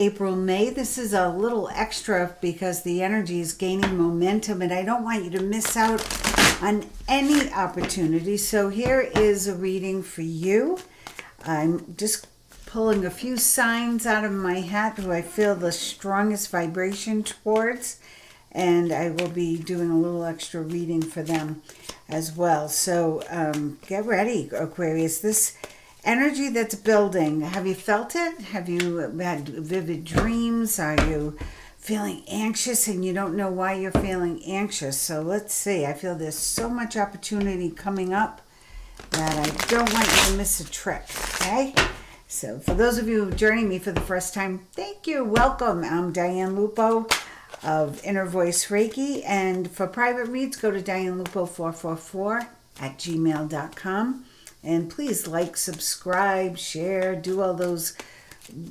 April, May. This is a little extra because the energy is gaining momentum and I don't want you to miss out on any opportunity. So here is a reading for you. I'm just pulling a few signs out of my hat who I feel the strongest vibration towards, and I will be doing a little extra reading for them as well. So get ready, Aquarius. This energy that's building, have you felt it? Have you had vivid dreams? Are you feeling anxious and you don't know why you're feeling anxious? So let's see. I feel there's so much opportunity coming up that I don't want you to miss a trick, okay? So for those of you joining me for the first time, thank you. Welcome. I'm Diane Lupo of Inner Voice Reiki. And for private reads, go to dianelupo444@gmail.com. And please like, subscribe, share, do all those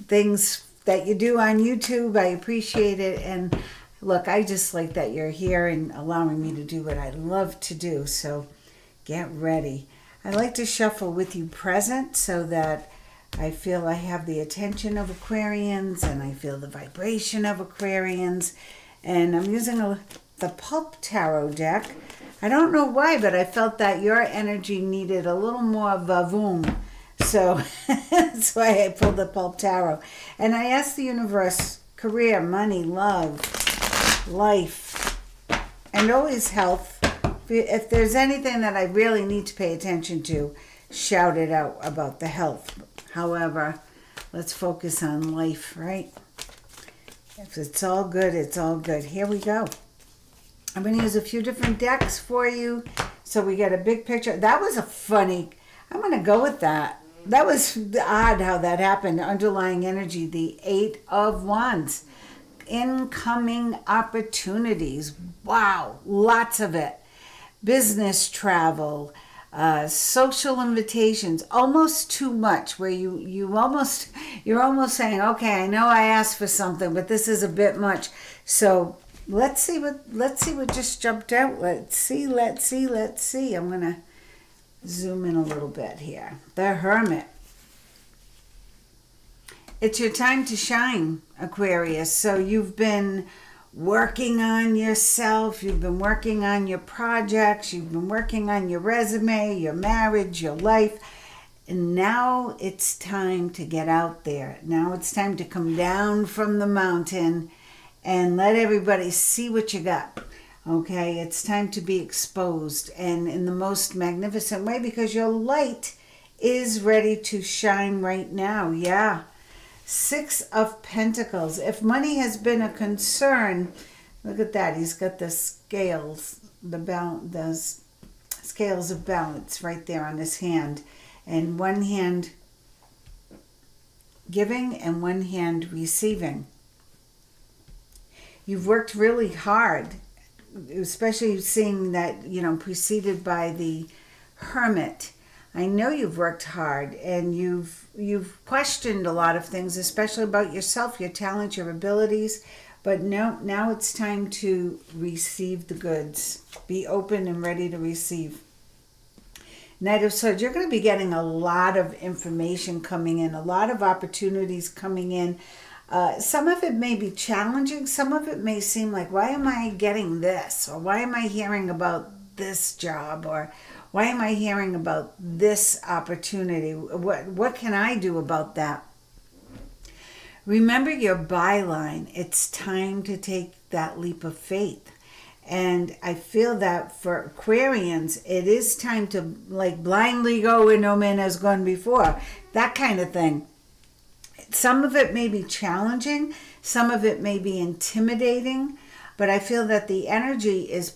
things that you do on YouTube. I appreciate it. And look, I just like that you're here and allowing me to do what I love to do. So get ready. I like to shuffle with you present so that I feel I have the attention of Aquarians and I feel the vibration of Aquarians. And I'm using the Pulp Tarot deck. I don't know why, but I felt that your energy needed a little more vavoom. So that's why I pulled the Pulp Tarot. And I asked the universe, career, money, love, life, and always health. If there's anything that I really need to pay attention to, shout it out about the health. However, let's focus on life, right? If it's all good, it's all good. Here we go. I'm going to use a few different decks for you so we get a big picture. That was a funny, I'm going to go with that. That was odd how that happened. Underlying energy, the Eight of Wands. Incoming opportunities. Wow, lots of it. Business travel, social invitations, almost too much, where you're almost saying, okay, I know I asked for something, but this is a bit much. So let's see what just jumped out. Let's see. I'm gonna zoom in a little bit here. The Hermit. It's your time to shine, Aquarius. So you've been working on yourself, you've been working on your projects, you've been working on your resume, your marriage, your life, and now it's time to get out there. Now it's time to come down from the mountain and let everybody see what you got. Okay, it's time to be exposed, and in the most magnificent way, because your light is ready to shine right now. Yeah. Six of Pentacles. If money has been a concern, look at that. He's got the scales, the scales of balance right there on his hand. And one hand giving and one hand receiving. You've worked really hard, especially seeing that, preceded by the Hermit. I know you've worked hard and you've questioned a lot of things, especially about yourself, your talents, your abilities. But now it's time to receive the goods. Be open and ready to receive. Knight of Swords, you're going to be getting a lot of information coming in, a lot of opportunities coming in. Some of it may be challenging. Some of it may seem like, why am I getting this? Or why am I hearing about this job? Or why am I hearing about this opportunity? What can I do about that? Remember your byline. It's time to take that leap of faith. And I feel that for Aquarians, it is time to blindly go where no man has gone before. That kind of thing. Some of it may be challenging. Some of it may be intimidating. But I feel that the energy is...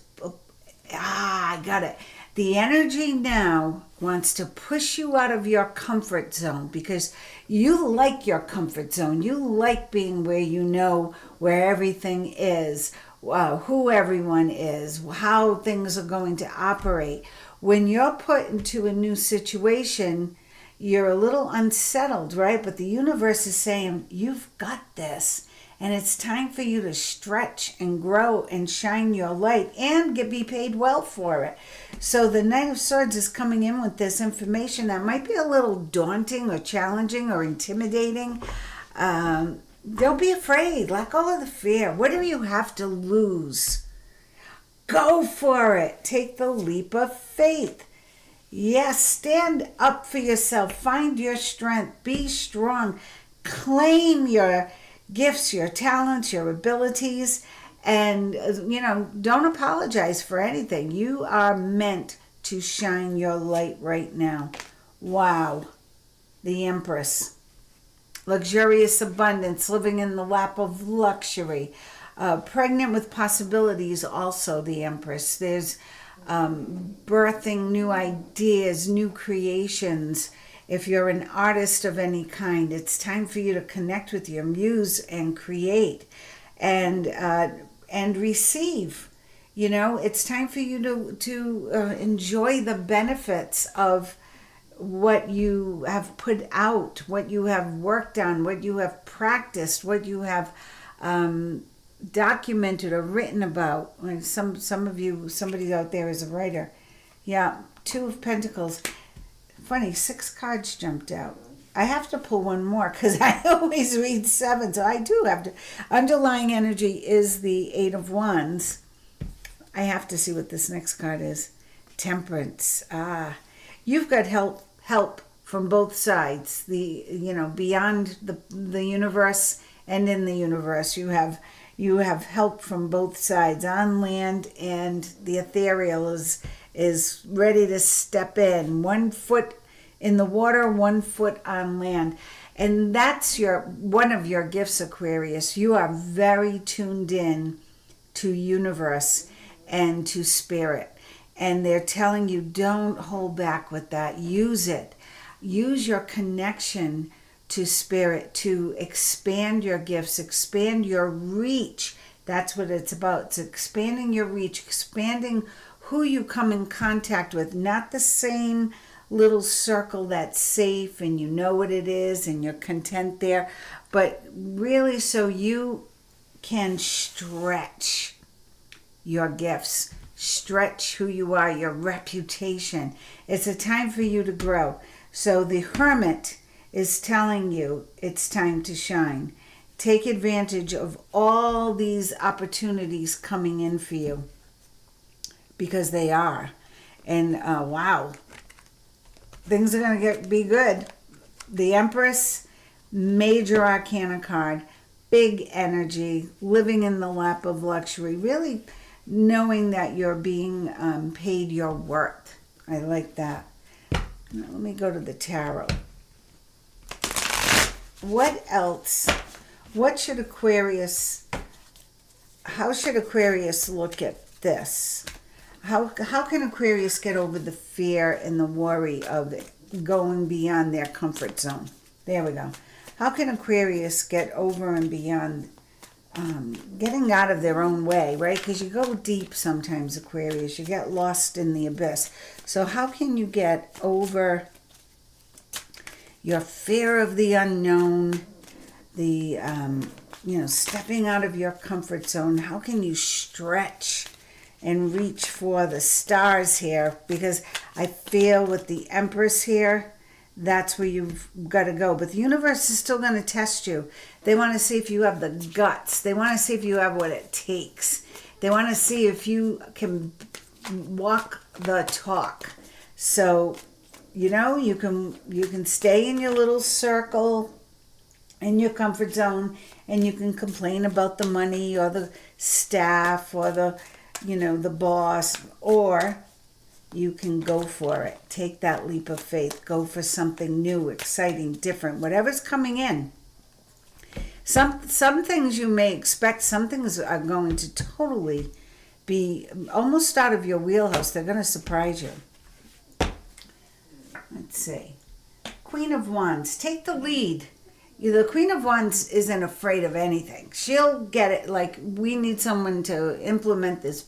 I got it. The energy now wants to push you out of your comfort zone because you like your comfort zone. You like being where you know where everything is, who everyone is, how things are going to operate. When you're put into a new situation, you're a little unsettled, right? But the universe is saying, you've got this. And it's time for you to stretch and grow and shine your light and be paid well for it. So the Knight of Swords is coming in with this information that might be a little daunting or challenging or intimidating. Don't be afraid. Let go of the fear. What do you have to lose? Go for it. Take the leap of faith. Yes, stand up for yourself. Find your strength. Be strong. Claim your gifts, your talents, your abilities, and, don't apologize for anything. You are meant to shine your light right now. Wow. The Empress. Luxurious abundance, living in the lap of luxury. Pregnant with possibilities, also the Empress. There's birthing new ideas, new creations. If you're an artist of any kind, it's time for you to connect with your muse and create and receive. It's time for you to enjoy the benefits of what you have put out, what you have worked on, what you have practiced, what you have documented or written about. Some of you, somebody out there is a writer. Yeah, Two of Pentacles. Funny, 6 cards jumped out. I have to pull one more because I always read 7, so I do have to. Underlying energy is the 8 of Wands. I have to see what this next card is. Temperance. You've got help from both sides. Beyond the universe and in the universe, you have help from both sides. On land, and the ethereal is ready to step in. 1 foot in the water, 1 foot on land. And that's one of your gifts, Aquarius. You are very tuned in to universe and to spirit. And they're telling you, don't hold back with that. Use it. Use your connection to spirit to expand your gifts, expand your reach. That's what it's about. It's expanding your reach, expanding who you come in contact with. Not the same little circle that's safe and you know what it is and you're content there, but really so you can stretch your gifts. Stretch who you are, your reputation. It's a time for you to grow. So the Hermit is telling you it's time to shine. Take advantage of all these opportunities coming in for you, because they are. And wow, things are going to be good. The Empress, major arcana card, big energy, living in the lap of luxury, really knowing that you're being paid your worth. I like that. Now, let me go to the tarot. What else? What should Aquarius, how should Aquarius look at this? How can Aquarius get over the fear and the worry of going beyond their comfort zone? There we go. How can Aquarius get over and beyond getting out of their own way, right? Because you go deep sometimes, Aquarius. You get lost in the abyss. So how can you get over your fear of the unknown, the, stepping out of your comfort zone? How can you stretch and reach for the stars here? Because I feel with the Empress here, that's where you've got to go. But the universe is still going to test you. They want to see if you have the guts. They want to see if you have what it takes. They want to see if you can walk the talk. So, you can stay in your little circle, in your comfort zone, and you can complain about the money or the staff or the boss, or you can go for it. Take that leap of faith. Go for something new, exciting, different, whatever's coming in. Some things you may expect, some things are going to totally be almost out of your wheelhouse. They're going to surprise you. Let's see. Queen of Wands, take the lead. The Queen of Wands isn't afraid of anything. She'll get it. Like, we need someone to implement this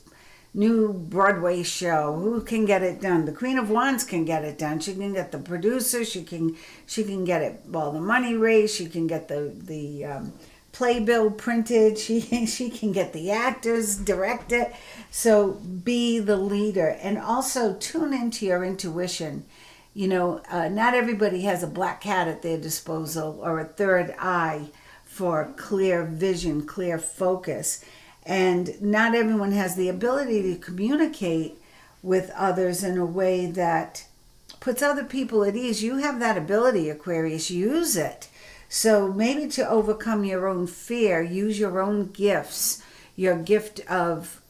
new Broadway show. Who can get it done? The Queen of Wands can get it done. She can get the producer. She can get it, all the money raised. She can get the playbill printed. She can get the actors, direct it. So be the leader, and also tune into your intuition. Not everybody has a black cat at their disposal or a third eye for clear vision, clear focus. And not everyone has the ability to communicate with others in a way that puts other people at ease. You have that ability, Aquarius. Use it. So maybe to overcome your own fear, use your own gifts, your gift of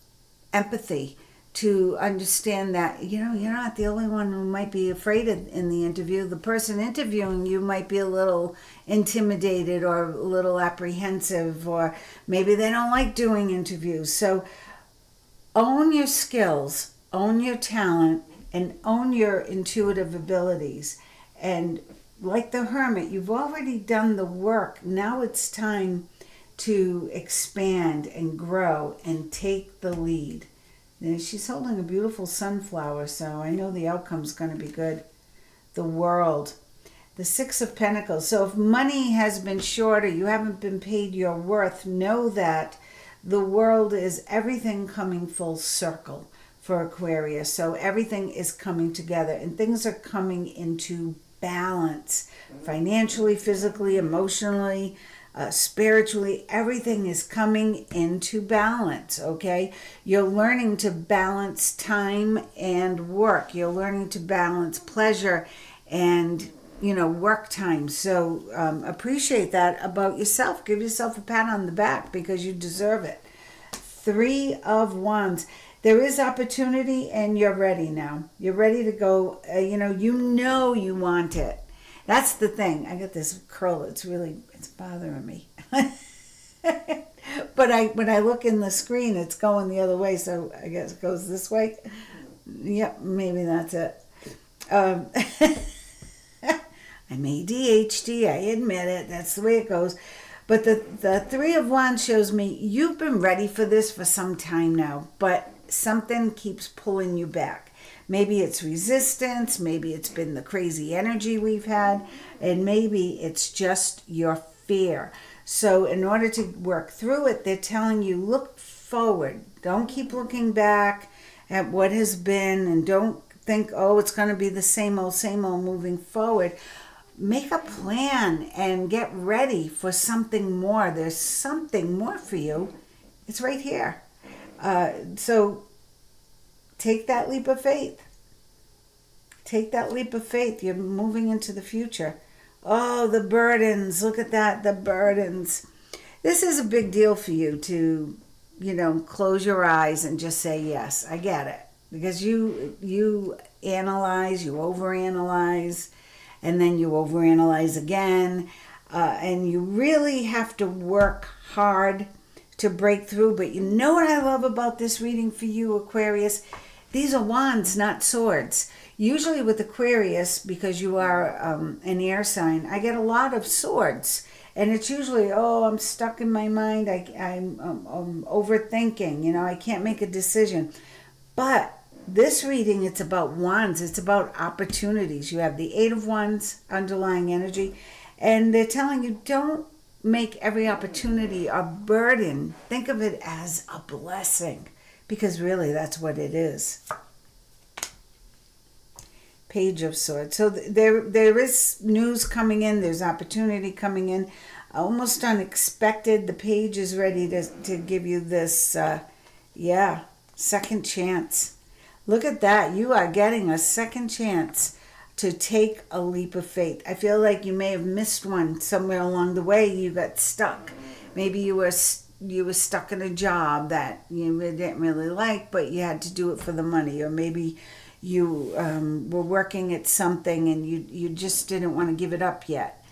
empathy, to understand that, you're not the only one who might be afraid in the interview. The person interviewing you might be a little intimidated or a little apprehensive, or maybe they don't like doing interviews. So own your skills, own your talent, and own your intuitive abilities. And like the Hermit, you've already done the work. Now it's time to expand and grow and take the lead. And she's holding a beautiful sunflower, so I know the outcome's going to be good. The World. The Six of Pentacles. So if money has been short or you haven't been paid your worth, know that the World is everything coming full circle for Aquarius. So everything is coming together and things are coming into balance. Financially, physically, emotionally, spiritually, everything is coming into balance, okay? You're learning to balance time and work. You're learning to balance pleasure and, work time. So appreciate that about yourself. Give yourself a pat on the back because you deserve it. Three of Wands. There is opportunity and you're ready now. You're ready to go. You want it. That's the thing. I got this curl. It's bothering me. But when I look in the screen, it's going the other way. So I guess it goes this way. Yep, maybe that's it. I'm ADHD. I admit it. That's the way it goes. But the Three of Wands shows me you've been ready for this for some time now, but something keeps pulling you back. Maybe it's resistance, maybe it's been the crazy energy we've had, and maybe it's just your fear. So in order to work through it, they're telling you, look forward. Don't keep looking back at what has been, and don't think, oh, it's going to be the same old moving forward. Make a plan and get ready for something more. There's something more for you. It's right here. So take that leap of faith. Take that leap of faith. You're moving into the future. Oh, the burdens. Look at that, the burdens. This is a big deal for you to, close your eyes and just say, yes, I get it. Because you analyze, you overanalyze, and then you overanalyze again. And you really have to work hard to break through. But you know what I love about this reading for you, Aquarius? These are wands, not swords. Usually with Aquarius, because you are an air sign, I get a lot of swords. And it's usually, I'm stuck in my mind. I'm overthinking. I can't make a decision. But this reading, it's about wands. It's about opportunities. You have the Eight of Wands, underlying energy. And they're telling you, don't make every opportunity a burden. Think of it as a blessing, because really that's what it is. Page of Swords. So there is news coming in. There's opportunity coming in. Almost unexpected. The page is ready to give you this, second chance. Look at that. You are getting a second chance to take a leap of faith. I feel like you may have missed one somewhere along the way. You got stuck. Maybe you were stuck in a job that you didn't really like, but you had to do it for the money. Or maybe you were working at something and you just didn't want to give it up yet.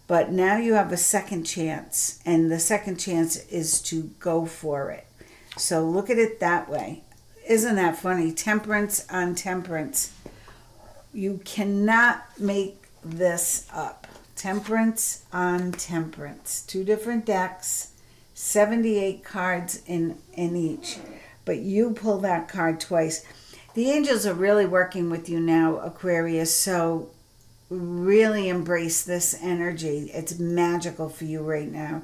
But now you have a second chance, and the second chance is to go for it. So look at it that way. Isn't that funny? Temperance on temperance. You cannot make this up. Temperance on temperance. Two different decks, 78 cards in each. But you pull that card twice. The angels are really working with you now, Aquarius, so really embrace this energy. It's magical for you right now.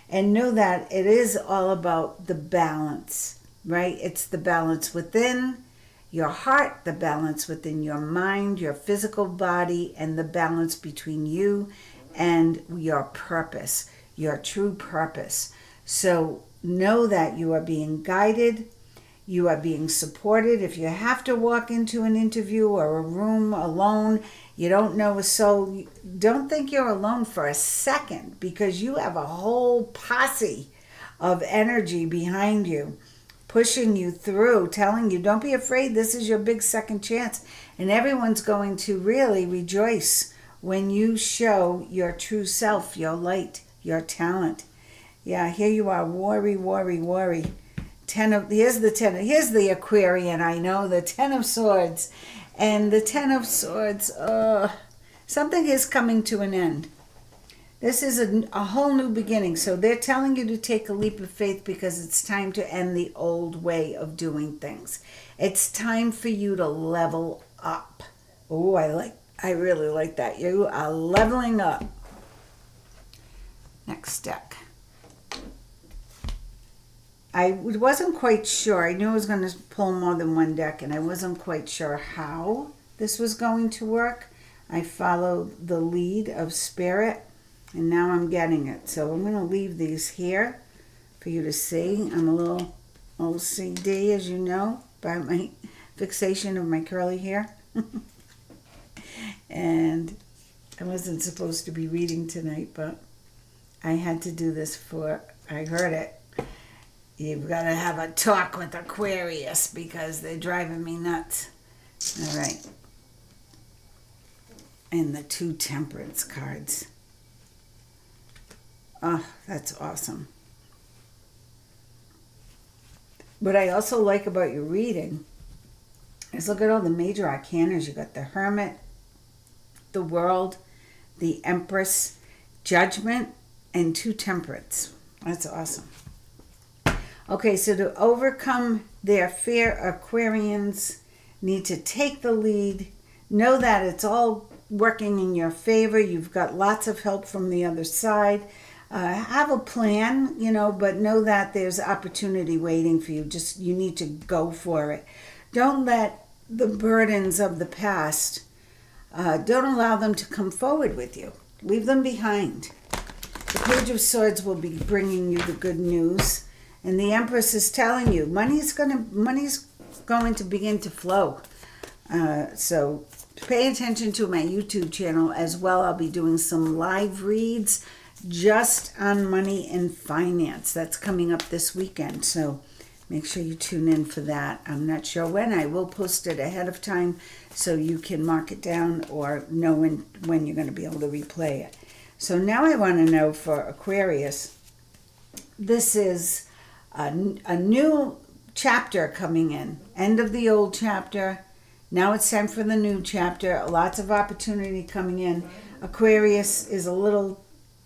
And know that it is all about the balance, right? It's the balance within your heart, the balance within your mind, your physical body, and the balance between you and your purpose. your true purpose. So know that you are being guided, you are being supported. If you have to walk into an interview or a room alone, you don't know a soul, don't think you're alone for a second, because you have a whole posse of energy behind you, pushing you through, telling you, don't be afraid, this is your big second chance. And everyone's going to really rejoice when you show your true self, your light, your talent. Yeah, here you are, worry. Here's the Aquarian, I know, the Ten of Swords. And the Ten of Swords, something is coming to an end. This is a whole new beginning. So they're telling you to take a leap of faith, because it's time to end the old way of doing things. It's time for you to level up. Oh, I really like that. You are leveling up. Next deck. I wasn't quite sure. I knew I was going to pull more than one deck, and I wasn't quite sure how this was going to work. I followed the lead of Spirit, and now I'm getting it. So I'm going to leave these here for you to see. I'm a little OCD, as you know, by my fixation of my curly hair. And I wasn't supposed to be reading tonight, but I had to do this I heard it. You've got to have a talk with Aquarius, because they're driving me nuts. All right. And the 2 Temperance cards. Oh, that's awesome. What I also like about your reading is, look at all the major arcanas. You got the Hermit, the World, the Empress, Judgment, and 2 Temperance. That's awesome. Okay, so to overcome their fear, Aquarians need to take the lead. Know that it's all working in your favor. You've got lots of help from the other side. Have a plan, but know that there's opportunity waiting for you. You need to go for it. Don't let the burdens of the past, don't allow them to come forward with you. Leave them behind. The Page of Swords will be bringing you the good news. And the Empress is telling you money's going to begin to flow. So pay attention to my YouTube channel as well. I'll be doing some live reads just on money and finance. That's coming up this weekend. So make sure you tune in for that. I'm not sure when. I will post it ahead of time so you can mark it down or know when you're going to be able to replay it. So now I want to know for Aquarius, this is a new chapter coming in. End of the old chapter. Now it's time for the new chapter. Lots of opportunity coming in. Aquarius is a little,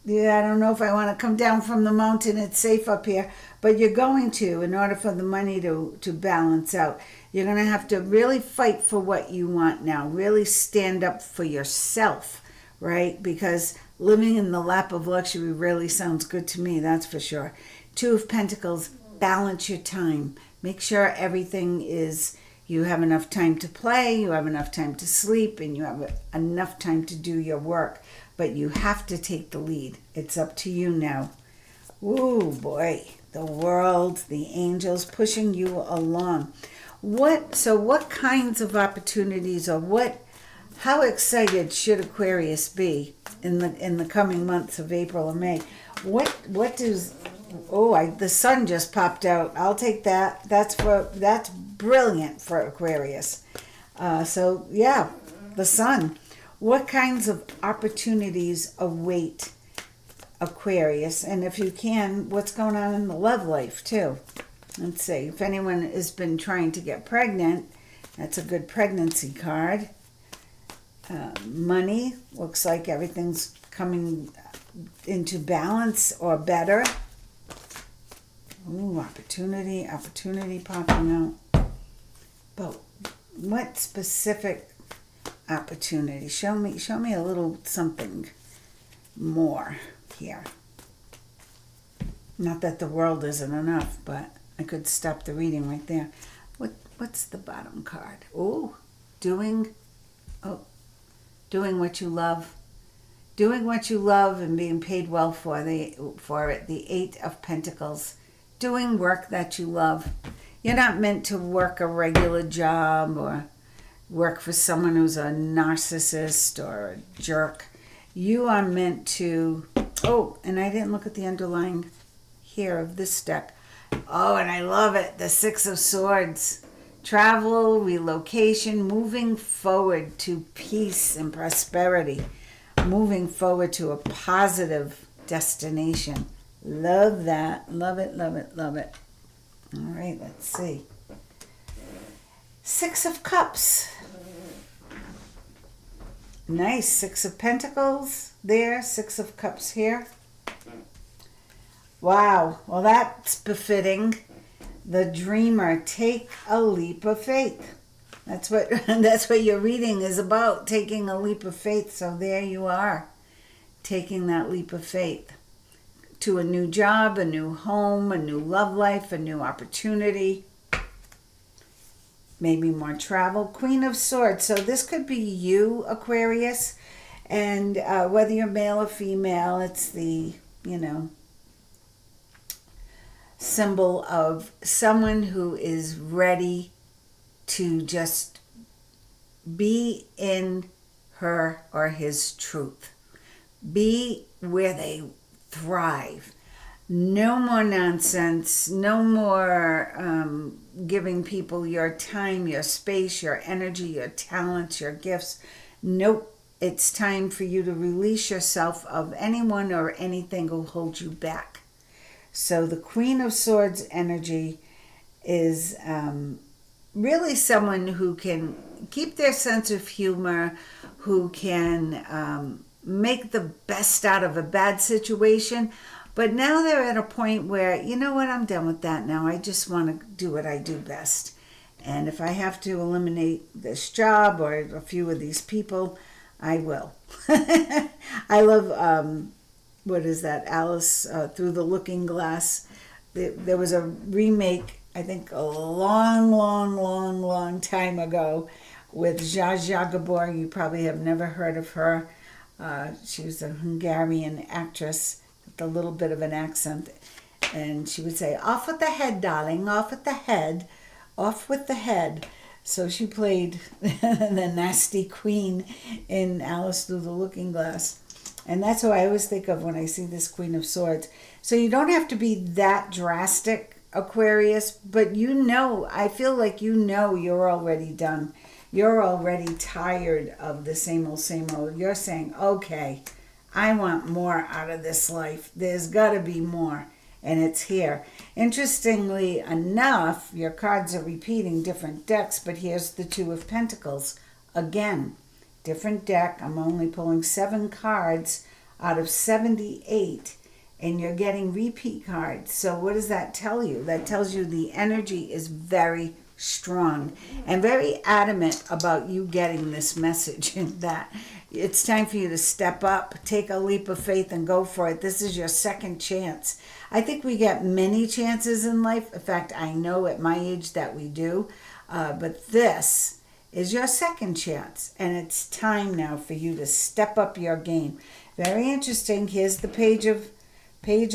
I don't know if I want to come down from the mountain. It's safe up here. But you're going to, in order for the money to balance out. You're going to have to really fight for what you want now. Really stand up for yourself, right? Because living in the lap of luxury really sounds good to me, that's for sure. 2 of Pentacles, balance your time. Make sure everything is, you have enough time to play, you have enough time to sleep, and you have enough time to do your work. But you have to take the lead. It's up to you now. Ooh, boy. The world, the angels pushing you along. What kinds of opportunities, or how excited should Aquarius be in the coming months of April and May? The sun just popped out. I'll take that. That's brilliant for Aquarius. The sun. What kinds of opportunities await Aquarius? And if you can, what's going on in the love life too? Let's see. If anyone has been trying to get pregnant, that's a good pregnancy card. Money. Looks like everything's coming into balance or better. Ooh, opportunity popping out. But what specific opportunity? Show me a little something more here. Not that the world isn't enough, but I could stop the reading right there. What's the bottom card? Ooh, doing what you love. Doing what you love and being paid well for it. The Eight of Pentacles. Doing work that you love. You're not meant to work a regular job or work for someone who's a narcissist or a jerk. You are meant to... Oh, and I didn't look at the underlying here of this deck. Oh, and I love it. The Six of Swords. Travel, relocation, moving forward to peace and prosperity. Moving forward to a positive destination. Love that. Love it, love it, love it. All right, let's see. Six of Cups. Nice. Six of Pentacles there. Six of Cups here. Wow. Well, that's befitting the dreamer. Take a leap of faith. That's what your reading is about, taking a leap of faith. So there you are, taking that leap of faith to a new job, a new home, a new love life, a new opportunity. Maybe more travel. Queen of Swords. So this could be you, Aquarius. And whether you're male or female, it's the, symbol of someone who is ready to just be in her or his truth. Be where they thrive. No more nonsense. No more giving people your time, your space, your energy, your talents, your gifts. Nope. It's time for you to release yourself of anyone or anything who holds you back. So the Queen of Swords energy is really someone who can keep their sense of humor, who can make the best out of a bad situation. But now they're at a point where, you know what, I'm done with that now. I just want to do what I do best. And if I have to eliminate this job or a few of these people, I will. I love, what is that, Alice Through the Looking Glass. There was a remake, I think a long time ago with Zsa Zsa Gabor. You probably have never heard of her. She was a Hungarian actress with a little bit of an accent. And she would say, "Off with the head, darling, off with the head, off with the head." So she played the nasty queen in Alice Through the Looking Glass. And that's who I always think of when I see this Queen of Swords. So you don't have to be that drastic, Aquarius, but I feel like you're already done. You're already tired of the same old. You're saying, okay, I want more out of this life. There's got to be more. And it's here. Interestingly enough, your cards are repeating different decks, but here's the Two of Pentacles. Again, different deck. I'm only pulling 7 cards out of 78, and you're getting repeat cards. So what does that tell you? That tells you the energy is very strong and very adamant about you getting this message, and that it's time for you to step up, take a leap of faith, and go for it. This is your second chance. I think we get many chances in life. In fact, I know at my age that we do. But this is your second chance. And it's time now for you to step up your game. Very interesting. Here's the Page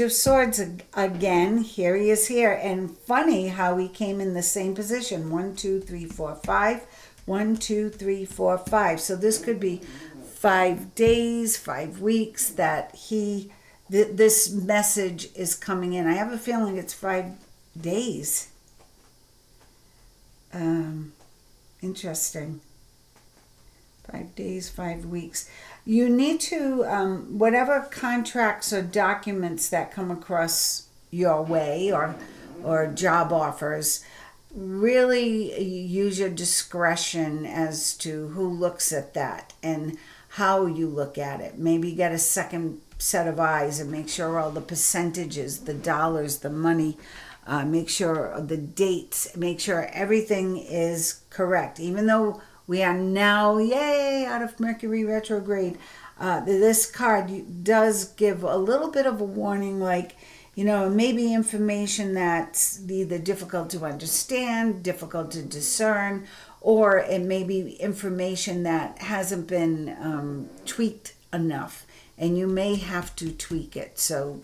of Swords again. Here he is here. And funny how he came in the same position. 1, 2, 3, 4, 5. 1, 2, 3, 4, 5. So this could be 5 days, 5 weeks that this message is coming in. I have a feeling it's 5 days. Interesting. 5 days, 5 weeks. You need to, whatever contracts or documents that come across your way or job offers, really use your discretion as to who looks at that and how you look at it. Maybe get a second set of eyes and make sure all the percentages, the dollars, the money, make sure the dates, make sure everything is correct. Even though we are now, yay, out of Mercury retrograde, this card does give a little bit of a warning, like, maybe information that's either difficult to understand, difficult to discern, or it may be information that hasn't been tweaked enough. and you may have to tweak it. So,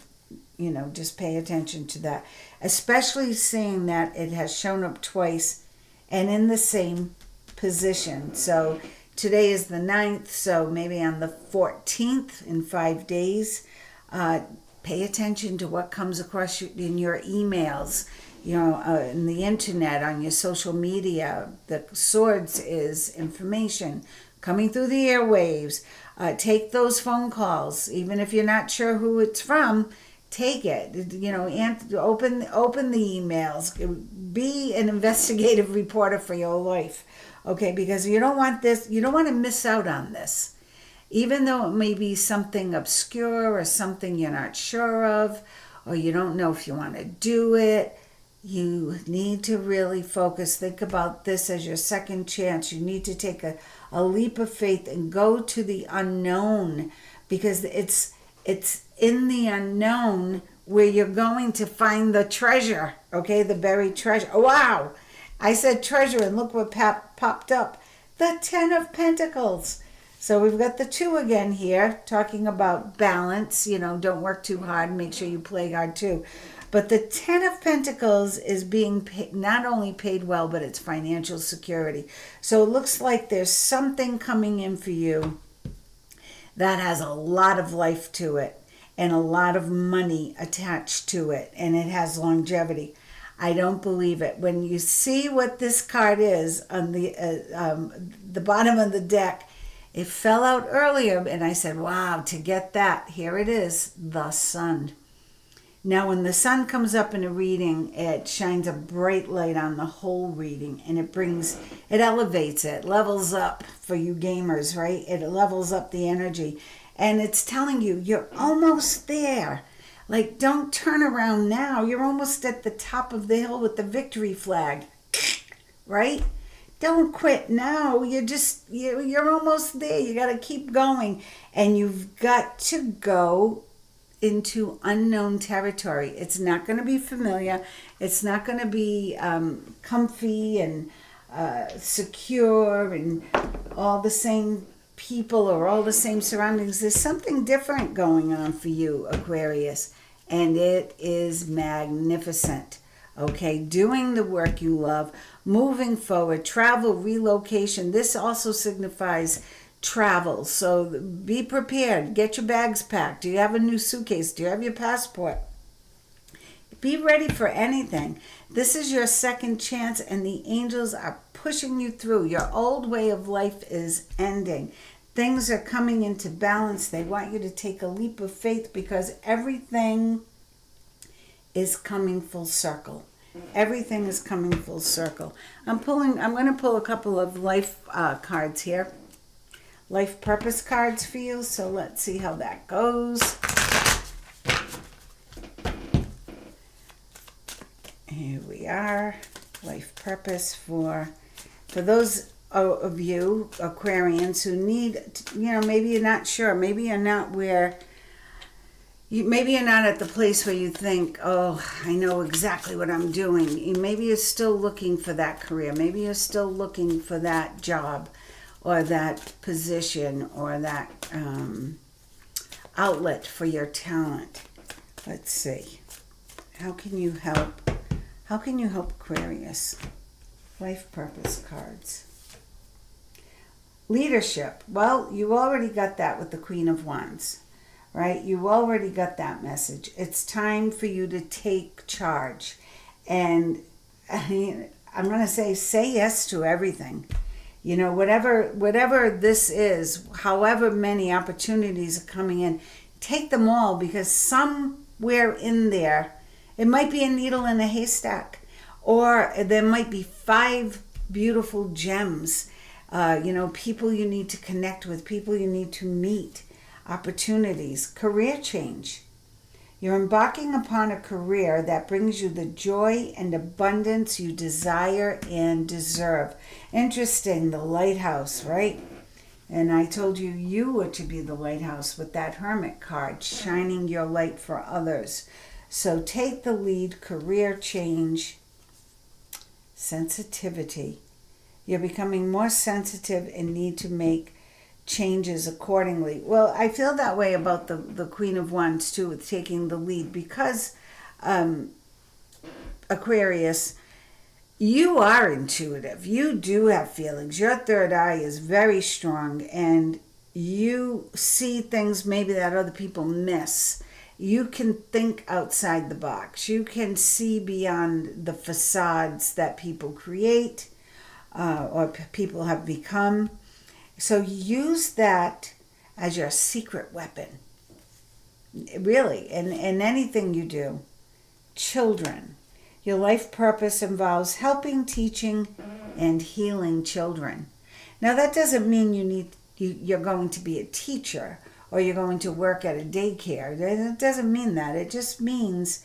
just pay attention to that, especially seeing that it has shown up twice and in the same position. So today is the 9th, so maybe on the 14th, in 5 days, pay attention to what comes across in your emails, in the internet, on your social media. The swords is information coming through the airwaves. Take those phone calls, even if you're not sure who it's from. Take it, and open the emails. Be an investigative reporter for your life, okay? Because you don't want to miss out on this. Even though it may be something obscure or something you're not sure of, or you don't know if you want to do it, you need to really focus. Think about this as your second chance. You need to take a leap of faith and go to the unknown, because it's in the unknown where you're going to find the treasure, okay? The buried treasure. Oh, wow! I said treasure, and look what popped up. The 10 of Pentacles. So we've got the 2 again here, talking about balance. Don't work too hard. Make sure you play hard too. But the 10 of Pentacles is being not only paid well, but it's financial security. So it looks like there's something coming in for you that has a lot of life to it and a lot of money attached to it, and it has longevity. I don't believe it. When you see what this card is on the bottom of the deck, it fell out earlier, and I said, wow, to get that, here it is, the sun. Now, when the sun comes up in a reading, it shines a bright light on the whole reading, and it elevates it, levels up for you gamers, right? It levels up the energy, and it's telling you, you're almost there. Like, don't turn around now. You're almost at the top of the hill with the victory flag, right? Don't quit now. You're almost there. You got to keep going, and you've got to go into unknown territory. It's not going to be familiar. It's not going to be comfy and secure and all the same people or all the same surroundings. There's something different going on for you, Aquarius, and it is magnificent. Okay, doing the work you love, moving forward, travel, relocation. This also signifies travel. So be prepared. Get your bags packed. Do you have a new suitcase? Do you have your passport? Be ready for anything. This is your second chance, and the angels are pushing you through. Your old way of life is ending. Things are coming into balance. They want you to take a leap of faith, because everything is coming full circle. Everything is coming full circle. I'm going to pull a couple of life cards here. Life purpose cards for you. So let's see how that goes. Here we are. Life purpose for those of you Aquarians who need, maybe you're not sure. Maybe you're not maybe you're not at the place where you think, oh, I know exactly what I'm doing. Maybe you're still looking for that career. Maybe you're still looking for that job or that position or that outlet for your talent. Let's see. How can you help? How can you help Aquarius? Life purpose cards. Leadership. Well, you already got that with the Queen of Wands, right? You already got that message. It's time for you to take charge. And I'm going to say yes to everything. Whatever this is, however many opportunities are coming in, take them all, because somewhere in there, it might be a needle in a haystack, or there might be 5 beautiful gems. People you need to connect with, people you need to meet, opportunities, career change. You're embarking upon a career that brings you the joy and abundance you desire and deserve. Interesting, the lighthouse, right? And I told you you were to be the lighthouse with that Hermit card, shining your light for others. So take the lead, career change, sensitivity. You're becoming more sensitive and need to make changes accordingly. Well, I feel that way about the Queen of Wands too, with taking the lead, because Aquarius, you are intuitive. You do have feelings. Your third eye is very strong, and you see things maybe that other people miss. You can think outside the box. You can see beyond the facades that people create, or people have become. So use that as your secret weapon, really, in anything you do. Children. Your life purpose involves helping, teaching, and healing children. Now, that doesn't mean you're going to be a teacher or you're going to work at a daycare. It doesn't mean that. It just means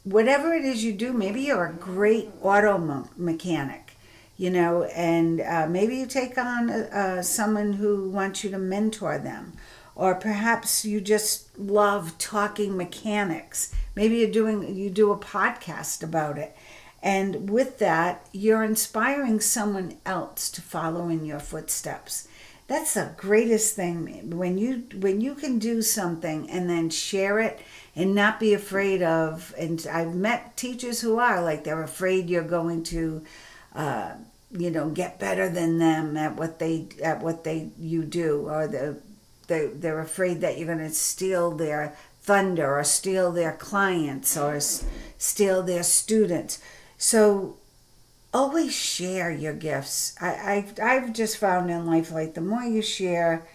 whatever it is you do, maybe you're a great auto mechanic, and maybe you take on someone who wants you to mentor them. Or perhaps you just love talking mechanics. Maybe you do a podcast about it. And with that, you're inspiring someone else to follow in your footsteps. That's the greatest thing, when you can do something and then share it and not be afraid of. And I've met teachers who are like, they're afraid you're going to get better than them at what you do, or they're afraid that you're going to steal their thunder or steal their clients or steal their students. So always share your gifts. I've just found in life, like, the more you share,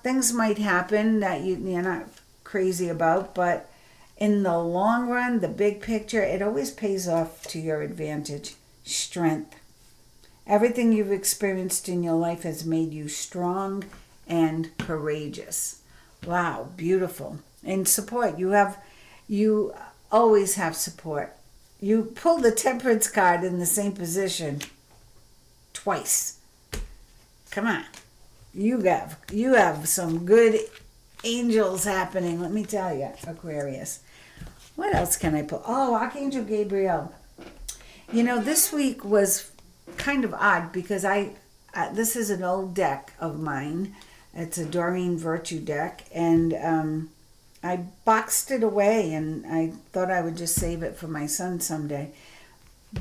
things might happen that you're not crazy about, but in the long run, the big picture, it always pays off to your advantage. Strength. Everything you've experienced in your life has made you strong and courageous. Wow, beautiful. And support. You always have support. You pulled the Temperance card in the same position twice. Come on. You have some good angels happening, let me tell you, Aquarius. What else can I put? Oh, Archangel Gabriel. This week was kind of odd because this is an old deck of mine. It's a Doreen Virtue deck, and I boxed it away, and I thought I would just save it for my son someday.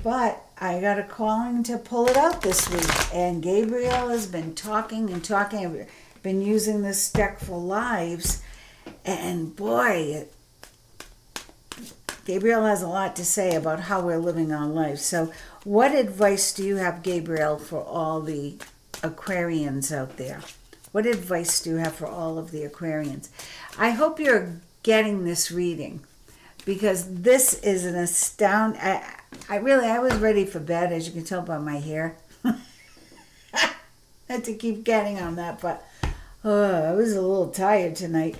But I got a calling to pull it out this week, and Gabriel has been talking and talking. I've been using this deck for lives, and boy, Gabriel has a lot to say about how we're living our lives. So what advice do you have, Gabriel, for all the Aquarians out there? What advice do you have for all of the Aquarians? I hope you're getting this reading, because this is an astounding... I was ready for bed, as you can tell by my hair. Had to keep getting on that, but I was a little tired tonight.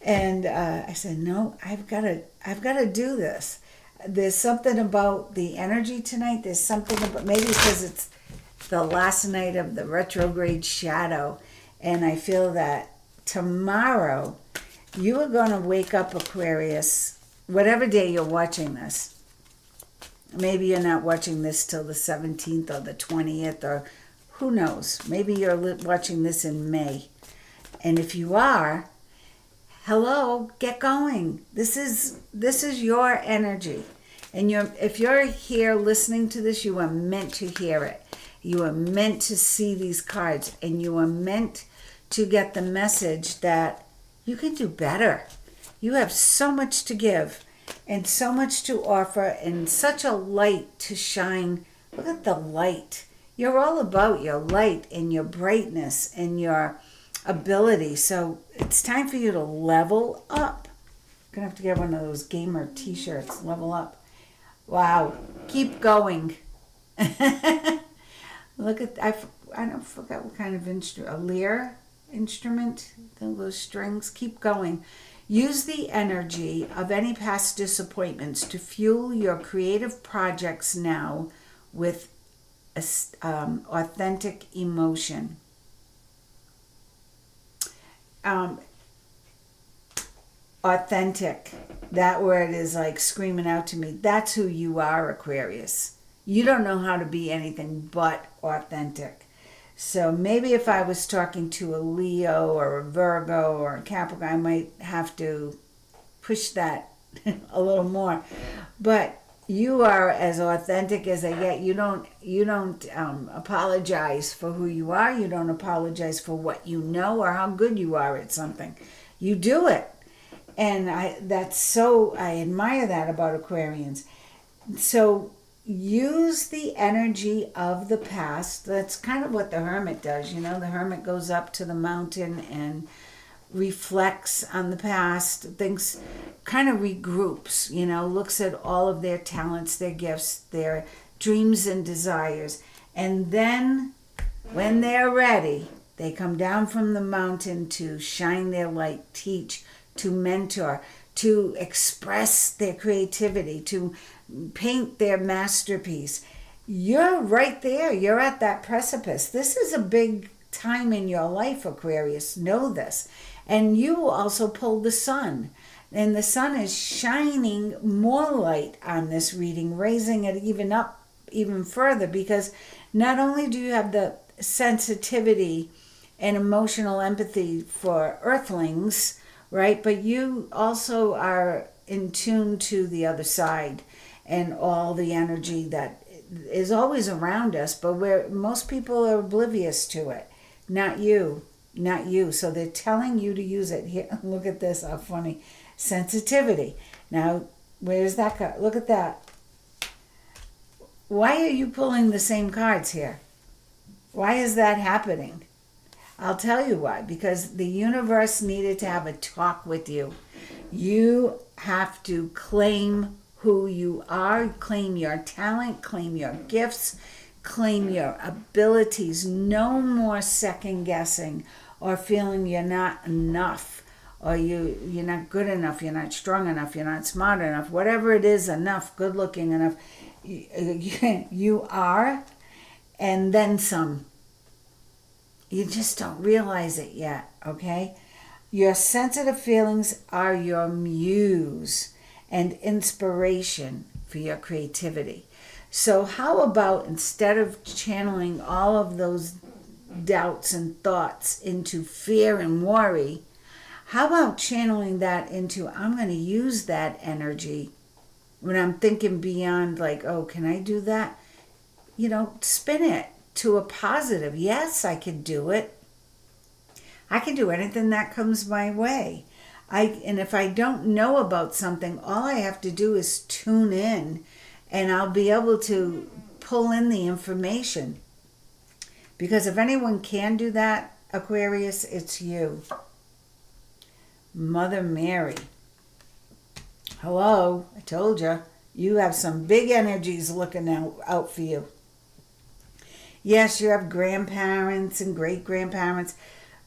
And I said, no, I've got to do this. There's something about the energy tonight. There's something about, maybe because it's the last night of the retrograde shadow, and I feel that tomorrow you are going to wake up, Aquarius, whatever day you're watching this. Maybe you're not watching this till the 17th or the 20th, or who knows. Maybe you're watching this in May. And if you are, hello, get going. This is your energy. And if you're here listening to this, you are meant to hear it. You are meant to see these cards, and you are meant to get the message that you can do better. You have so much to give and so much to offer, and such a light to shine. Look at the light. You're all about your light and your brightness and your ability. So it's time for you to level up. I'm going to have to get one of those gamer t-shirts, level up. Wow. Keep going. Look at, I forgot what kind of instrument, a lyre instrument, those strings. Keep going. Use the energy of any past disappointments to fuel your creative projects now with authentic emotion. Authentic. That word is like screaming out to me. That's who you are, Aquarius. You don't know how to be anything but authentic. So maybe if I was talking to a Leo or a Virgo or a Capricorn, I might have to push that a little more. But you are as authentic as I get. You don't apologize for who you are. You don't apologize for what you know or how good you are at something. You do it. And I admire that about Aquarians. So use the energy of the past. That's kind of what the hermit does. The hermit goes up to the mountain and reflects on the past, thinks, kind of regroups, looks at all of their talents, their gifts, their dreams and desires. And then when they're ready, they come down from the mountain to shine their light, teach, to mentor, to express their creativity, to paint their masterpiece. You're right there. You're at that precipice. This is a big time in your life, Aquarius. Know this. And you also pull the sun. And the sun is shining more light on this reading, raising it even further, because not only do you have the sensitivity and emotional empathy for earthlings, right? But you also are in tune to the other side and all the energy that is always around us, but where most people are oblivious to it. Not you. So they're telling you to use it. Here, look at this, how funny. Sensitivity. Now, where's that card? Look at that. Why are you pulling the same cards here? Why is that happening? I'll tell you why. Because the universe needed to have a talk with you. You have to claim who you are, claim your talent, claim your gifts, claim your abilities. No more second guessing or feeling you're not enough, or you're not good enough, you're not strong enough, you're not smart enough, whatever it is, enough, good looking enough. You are, and then some. You just don't realize it yet, okay? Your sensitive feelings are your muse and inspiration for your creativity. So how about, instead of channeling all of those doubts and thoughts into fear and worry, how about channeling that into, I'm going to use that energy when I'm thinking beyond, like, oh, can I do that? Spin it to a positive. Yes, I could do it. I can do anything that comes my way. And if I don't know about something, all I have to do is tune in, and I'll be able to pull in the information. Because if anyone can do that, Aquarius, it's you. Mother Mary. Hello, I told you. You have some big energies looking out for you. Yes, you have grandparents and great-grandparents,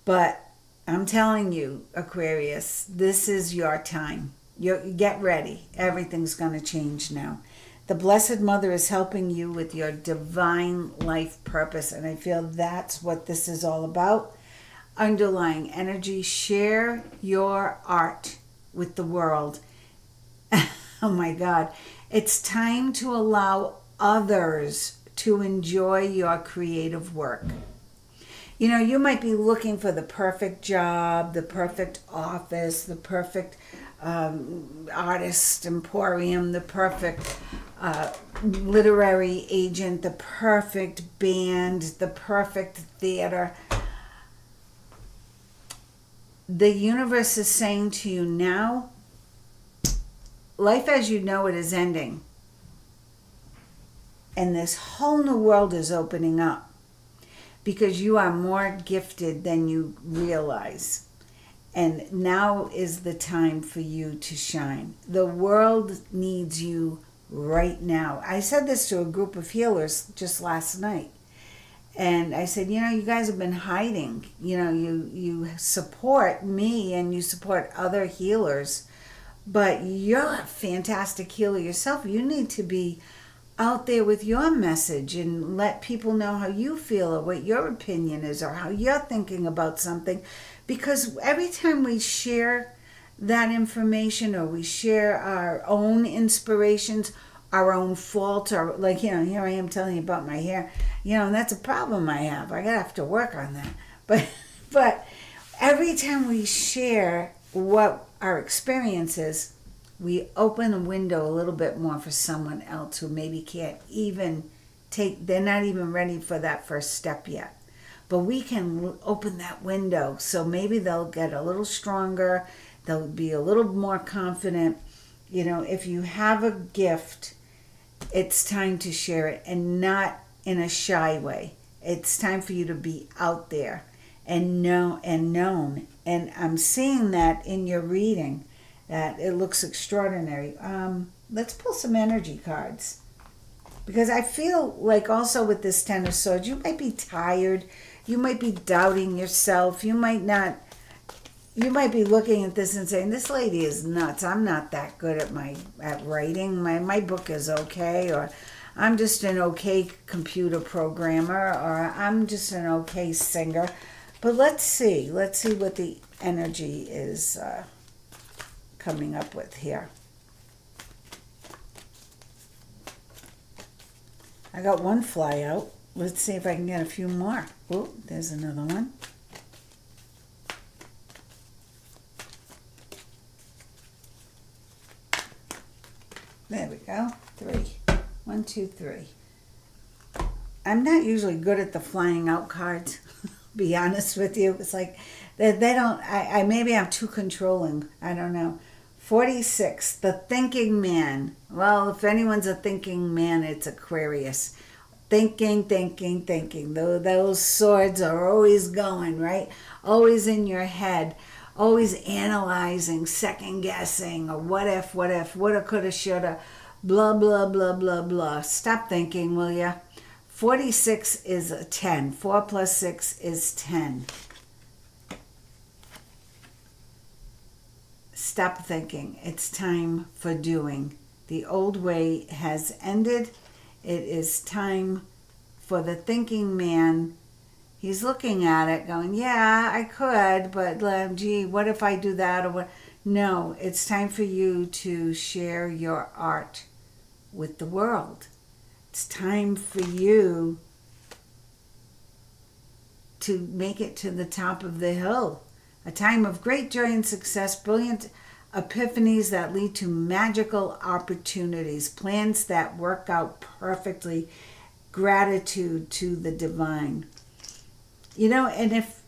but I'm telling you, Aquarius, this is your time. Get ready. Everything's going to change now. The Blessed Mother is helping you with your divine life purpose, and I feel that's what this is all about. Underlying energy. Share your art with the world. Oh my God. It's time to allow others to enjoy your creative work. You might be looking for the perfect job, the perfect office, the perfect artist emporium, the perfect literary agent, the perfect band, the perfect theater. The universe is saying to you now, life as you know it is ending. And this whole new world is opening up, because you are more gifted than you realize. And now is the time for you to shine. The world needs you right now. I said this to a group of healers just last night. And I said, you guys have been hiding. You support me and you support other healers, but you're a fantastic healer yourself. You need to be out there with your message and let people know how you feel or what your opinion is or how you're thinking about something. Because every time we share that information or we share our own inspirations our own fault, or like, here I am telling you about my hair, and that's a problem I have. I gotta have to work on that. But every time we share what our experience is, we open a window a little bit more for someone else who maybe can't even they're not even ready for that first step yet. But we can open that window, so maybe they'll get a little stronger, they'll be a little more confident. If you have a gift, it's time to share it, and not in a shy way. It's time for you to be out there and known. And I'm seeing that in your reading, that it looks extraordinary. Let's pull some energy cards. Because I feel like also with this Ten of Swords, you might be tired. You might be doubting yourself. You might be looking at this and saying, this lady is nuts. I'm not that good at writing. My book is okay. Or I'm just an okay computer programmer. Or I'm just an okay singer. But let's see. Let's see what the energy is coming up with here. I got one fly out. Let's see if I can get a few more. Oh, there's another one. There we go. 3. 1, 2, 3. I'm not usually good at the flying out cards, be honest with you. It's like they don't, maybe I'm too controlling. I don't know. 46, the thinking man. Well, if anyone's a thinking man, it's Aquarius. Thinking. Those swords are always going, right? Always in your head. Always analyzing, second guessing, or what if, woulda, coulda, shoulda, blah, blah, blah, blah, blah. Stop thinking, will ya? 46 is a 10. 4 plus 6 is 10. Stop thinking. It's time for doing. The old way has ended. It is time for the thinking man. He's looking at it going, yeah, I could, but gee, what if I do that? Or what? No, it's time for you to share your art with the world. It's time for you to make it to the top of the hill. A time of great joy and success, brilliant epiphanies that lead to magical opportunities, plans that work out perfectly, gratitude to the divine. And if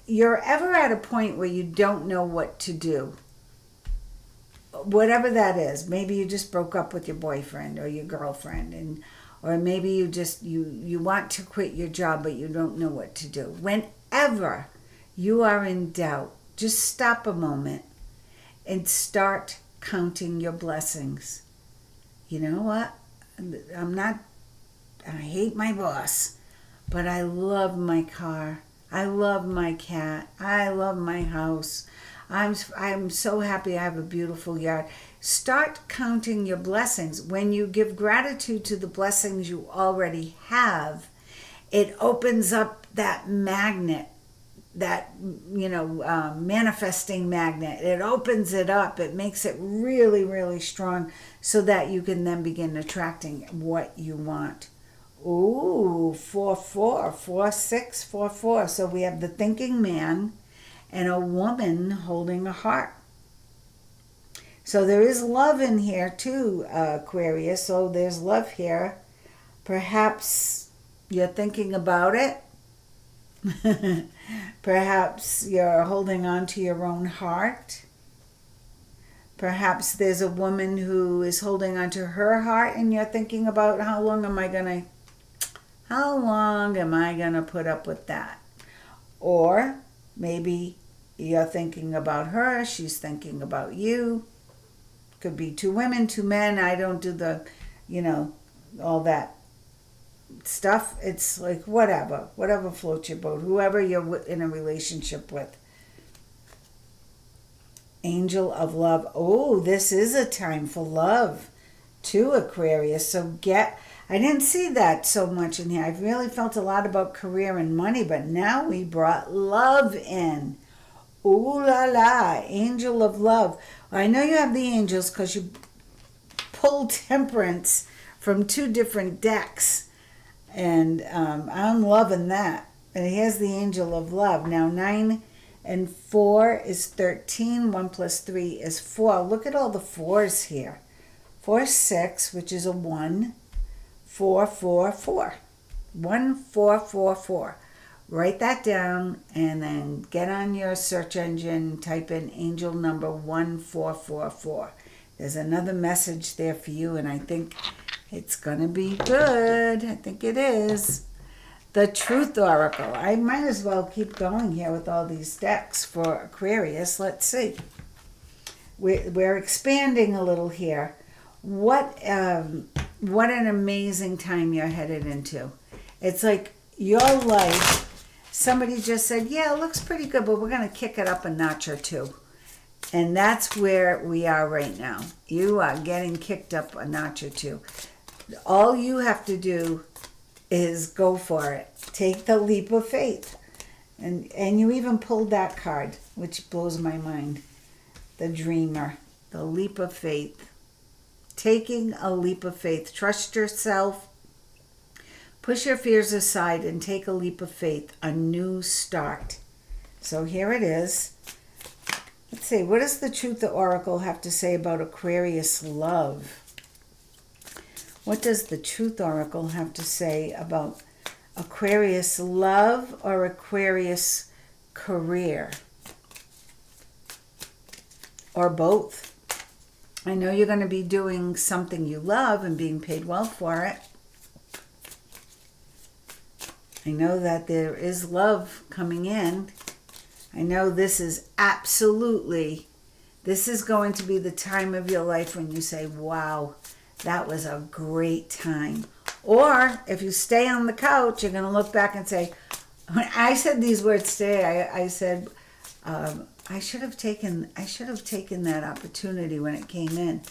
you're ever at a point where you don't know what to do, whatever that is, maybe you just broke up with your boyfriend or your girlfriend, or maybe you just you want to quit your job but you don't know what to do. Whenever you are in doubt, just stop a moment and start counting your blessings. You know what? I hate my boss, but I love my car. I love my cat. I love my house. I'm so happy I have a beautiful yard. Start counting your blessings. When you give gratitude to the blessings you already have, it opens up that magnet, that manifesting magnet. It opens it up. It makes it really, really strong, so that you can then begin attracting what you want. Ooh, 4, 4, 4, 6, 4, 4. So we have the thinking man and a woman holding a heart. So there is love in here too, Aquarius. So there's love here. Perhaps you're thinking about it. Perhaps you're holding on to your own heart. Perhaps there's a woman who is holding on to her heart and you're thinking about how long am I going to put up with that? Or maybe you're thinking about her, she's thinking about you. Could be 2 women, 2 men. I don't do the, all that stuff. It's like whatever floats your boat, whoever you're in a relationship with. Angel of love. Oh, this is a time for love too, Aquarius. So I didn't see that so much in here. I've really felt a lot about career and money, but now we brought love in. Ooh la la, angel of love. I know you have the angels because you pulled Temperance from 2 different decks. And I'm loving that. And he has the Angel of Love. Now 9 and 4 is 13. 1 plus 3 is 4. Look at all the 4s here. 4, 6, which is a 1. 4, 4, 4. 1, 4, 4, 4. Write that down and then get on your search engine, type in angel number 1444. There's another message there for you, and I think it's going to be good. I think it is. The Truth Oracle. I might as well keep going here with all these decks for Aquarius. Let's see. We're expanding a little here. What an amazing time you're headed into. It's like your life, somebody just said, yeah, it looks pretty good, but we're going to kick it up a notch or 2. And that's where we are right now. You are getting kicked up a notch or 2. All you have to do is go for it. Take the leap of faith. And you even pulled that card, which blows my mind. The Dreamer. The leap of faith. Taking a leap of faith. Trust yourself. Push your fears aside and take a leap of faith. A new start. So here it is. Let's see. What does the Truth Oracle have to say about Aquarius love? What does the Truth Oracle have to say about Aquarius love or Aquarius career? Or both? I know you're going to be doing something you love and being paid well for it. I know that there is love coming in. I know this is going to be the time of your life when you say, wow, that was a great time. Or if you stay on the couch, you're going to look back and say, when I said these words today, I said, I should have taken that opportunity when it came in.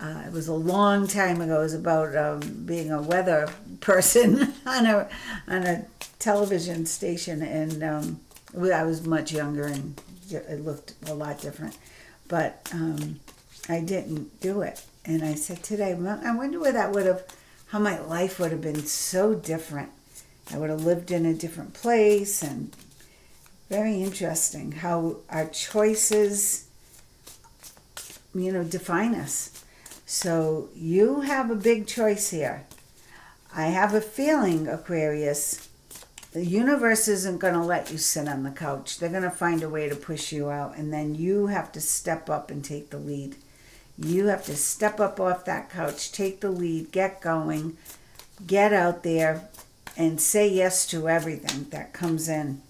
It was a long time ago. It was about being a weather person on a television station, and I was much younger and it looked a lot different. But I didn't do it. And I said today, I wonder how my life would have been so different. I would have lived in a different place, and very interesting how our choices, define us. So you have a big choice here. I have a feeling, Aquarius, the universe isn't going to let you sit on the couch. They're going to find a way to push you out, and then you have to step up and take the lead. You have to step up off that couch, take the lead, get going, get out there, and say yes to everything that comes in.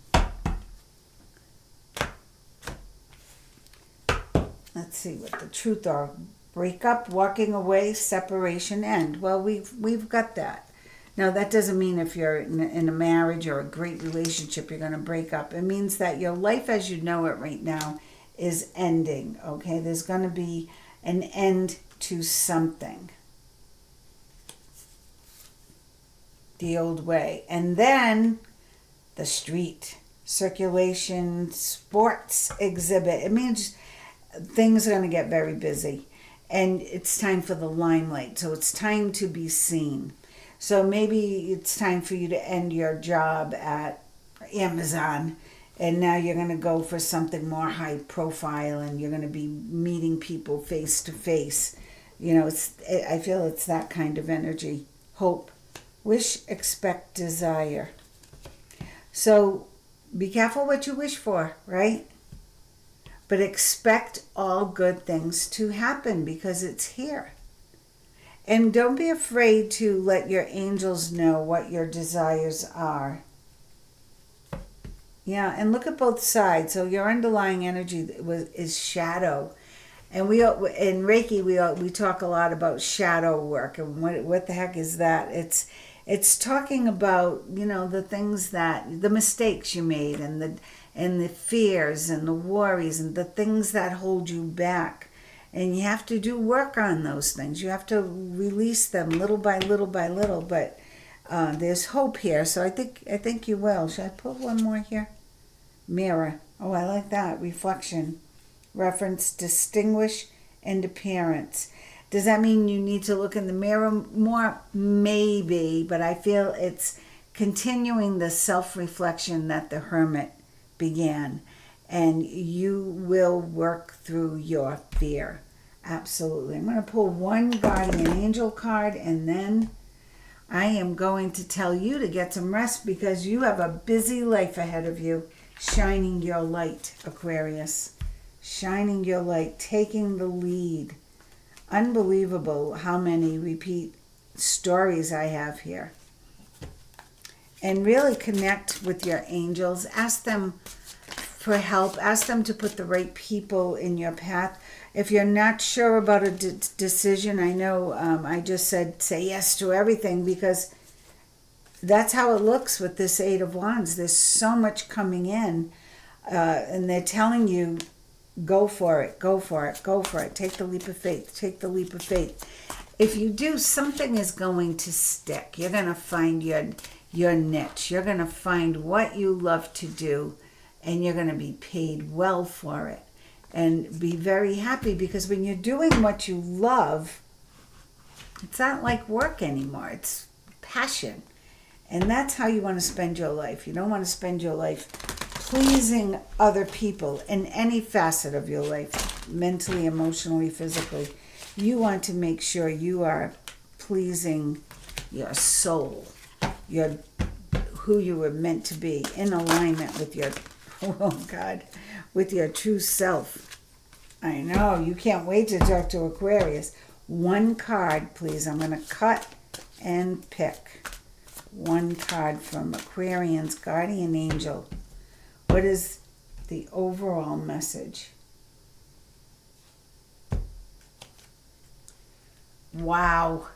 Let's see what the truth are. Break up, walking away, separation, end. Well, we've got that. Now, that doesn't mean if you're in a marriage or a great relationship, you're going to break up. It means that your life as you know it right now is ending, okay? There's going to be an end to something. The old way. And then the street, circulation, sports exhibit. It means things are going to get very busy. And it's time for the limelight. So it's time to be seen. So maybe it's time for you to end your job at Amazon, and now you're going to go for something more high profile, and you're going to be meeting people face to face. I feel it's that kind of energy. Hope, wish, expect, desire. So be careful what you wish for, right? But expect all good things to happen because it's here. And don't be afraid to let your angels know what your desires are. Yeah, and look at both sides. So your underlying energy is shadow. And in Reiki, we talk a lot about shadow work. And what the heck is that? It's talking about, the things the mistakes you made, and the fears and the worries and the things that hold you back. And you have to do work on those things. You have to release them little by little by little. But there's hope here. So I think you will. Should I put one more here? Mirror. Oh, I like that. Reflection. Reference, distinguish, and appearance. Does that mean you need to look in the mirror more? Maybe, but I feel it's continuing the self-reflection that the Hermit began, and you will work through your fear. Absolutely. I'm going to pull one guardian angel card, and then I am going to tell you to get some rest because you have a busy life ahead of you. Shining your light, Aquarius. Shining your light, taking the lead. Unbelievable how many repeat stories I have here. And really connect with your angels. Ask them for help. Ask them to put the right people in your path. If you're not sure about a decision, I know I just said say yes to everything because that's how it looks with this Eight of Wands. There's so much coming in, and they're telling you, go for it, go for it, go for it. Take the leap of faith, take the leap of faith. If you do, something is going to stick. You're going to find your niche. You're going to find what you love to do, and you're going to be paid well for it. And be very happy because when you're doing what you love, it's not like work anymore. It's passion. And that's how you want to spend your life. You don't want to spend your life pleasing other people in any facet of your life, mentally, emotionally, physically. You want to make sure you are pleasing your soul, who you were meant to be, in alignment with your, oh God, with your true self. I know, you can't wait to talk to Aquarius. One card, please. I'm going to cut and pick one card from Aquarian's guardian angel. What is the overall message? Wow.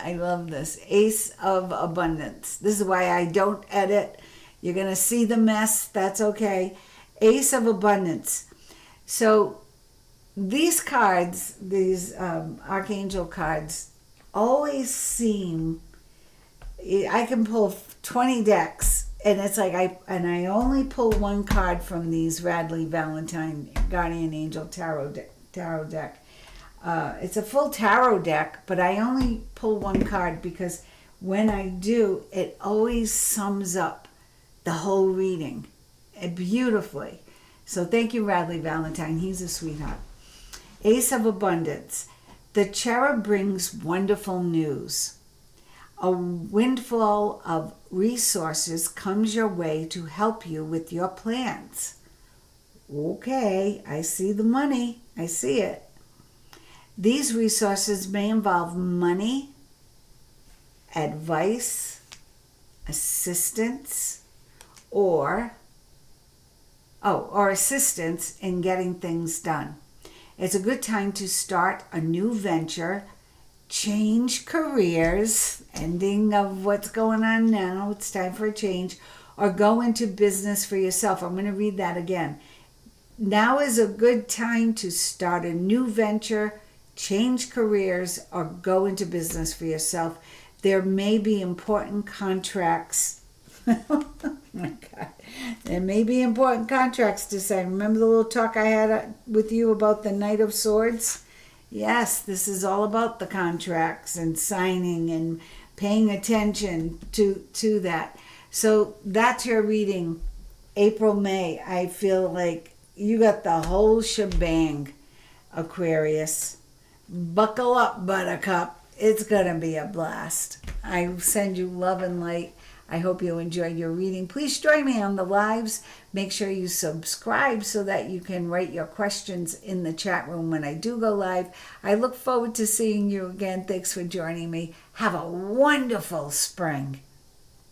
I love this. Ace of Abundance. This is why I don't edit. You're going to see the mess. That's okay. Ace of Abundance. So these cards, these Archangel cards, always seem, I can pull 20 decks, and it's like I only pull one card from these Radley Valentine Guardian Angel Tarot deck. It's a full tarot deck, but I only pull one card because when I do, it always sums up the whole reading beautifully. So thank you, Radley Valentine. He's a sweetheart. Ace of Abundance. The cherub brings wonderful news. A windfall of resources comes your way to help you with your plans. Okay, I see the money. I see it. These resources may involve money, advice, assistance, or assistance in getting things done. It's a good time to start a new venture, change careers, ending of what's going on now, it's time for a change, or go into business for yourself. I'm going to read that again. Now is a good time to start a new venture, change careers, or go into business for yourself. There may be important contracts. Oh my God. There may be important contracts to sign. Remember the little talk I had with you about the Knight of Swords? Yes, this is all about the contracts and signing and paying attention to that. So that's your reading. April, May. I feel like you got the whole shebang, Aquarius. Buckle up, Buttercup. It's going to be a blast. I send you love and light. I hope you enjoyed your reading. Please join me on the lives. Make sure you subscribe so that you can write your questions in the chat room when I do go live. I look forward to seeing you again. Thanks for joining me. Have a wonderful spring.